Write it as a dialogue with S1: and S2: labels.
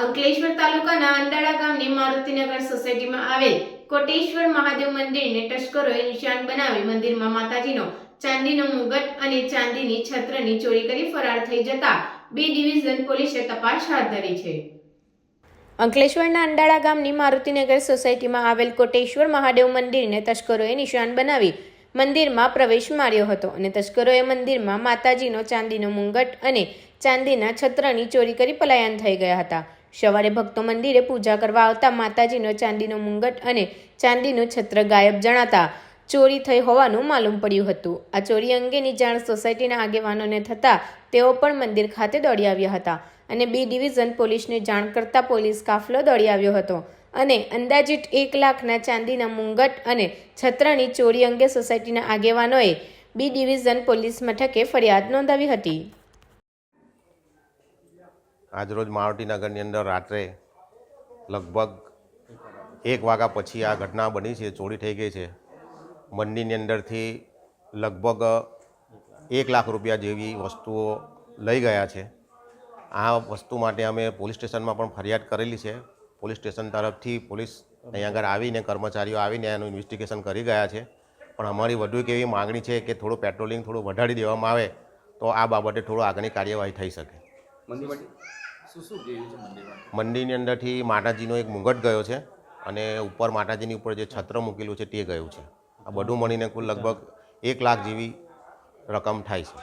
S1: અંકલેશ્વર તાલુકાના અંડાળા ગામની મારુતિનગર સોસાયટીમાં આવેલ કોટેશ્વર મહાદેવ મંદિરને તસ્કરોએ નિશાન બનાવી મંદિરમાં માતાજીનો ચાંદીનો મુગટ અને ચાંદીની છત્રની ચોરી કરી ફરાર થઈ જતા બી ડિવિઝન પોલીસે તપાસ હાથ ધરી છે. અંકલેશ્વરના અંડાળા ગામની મારુતિનગર સોસાયટીમાં આવેલ કોટેશ્વર મહાદેવ મંદિરને તસ્કરોએ નિશાન બનાવી મંદિરમાં પ્રવેશ માર્યો હતો અને તસ્કરોએ મંદિરમાં માતાજીનો ચાંદીનો મુંગટ અને ચાંદીના છત્રની ચોરી કરી પલાયન થઈ ગયા હતા. સવારે ભક્તો મંદિરે પૂજા કરવા આવતા માતાજીનો ચાંદીનો મુંગટ અને ચાંદીનું છત્ર ગાયબ જણાતા ચોરી થઈ હોવાનું માલુમ પડ્યું હતું. આ ચોરી અંગેની જાણ સોસાયટીના આગેવાનોને થતાં તેઓ પણ મંદિર ખાતે દોડી આવ્યા હતા અને બી ડિવિઝન પોલીસને જાણ કરતા પોલીસ કાફલો દોડી આવ્યો હતો અને અંદાજિત 1 લાખના ચાંદીના મુંગટ અને છત્રની ચોરી અંગે સોસાયટીના આગેવાનોએ બી ડિવિઝન પોલીસ મથકે ફરિયાદ નોંધાવી હતી.
S2: આજરોજ મારુતિનગરની અંદર રાત્રે લગભગ 1 વાગ્યા પછી આ ઘટના બની છે. ચોરી થઈ ગઈ છે. મંદિરની અંદરથી લગભગ 1 લાખ રૂપિયા જેવી વસ્તુઓ લઈ ગયા છે. આ વસ્તુ માટે અમે પોલીસ સ્ટેશનમાં પણ ફરિયાદ કરેલી છે. પોલીસ સ્ટેશન તરફથી પોલીસ અહીંયા આગળ આવીને કર્મચારીઓ આવીને એનું ઇન્વેસ્ટિગેશન કરી ગયા છે. પણ અમારી વધુ એક એવી માગણી છે કે થોડું પેટ્રોલિંગ થોડું વધારી દેવામાં આવે તો આ બાબતે થોડું આગળની કાર્યવાહી થઈ શકે. મંદિરની અંદરથી માતાજીનો એક મુંગટ ગયો છે અને ઉપર માતાજીની ઉપર જે છત્ર મૂકેલું છે તે ગયું છે. આ બધું મળીને કુલ લગભગ 1 લાખ જેવી રકમ થાય છે.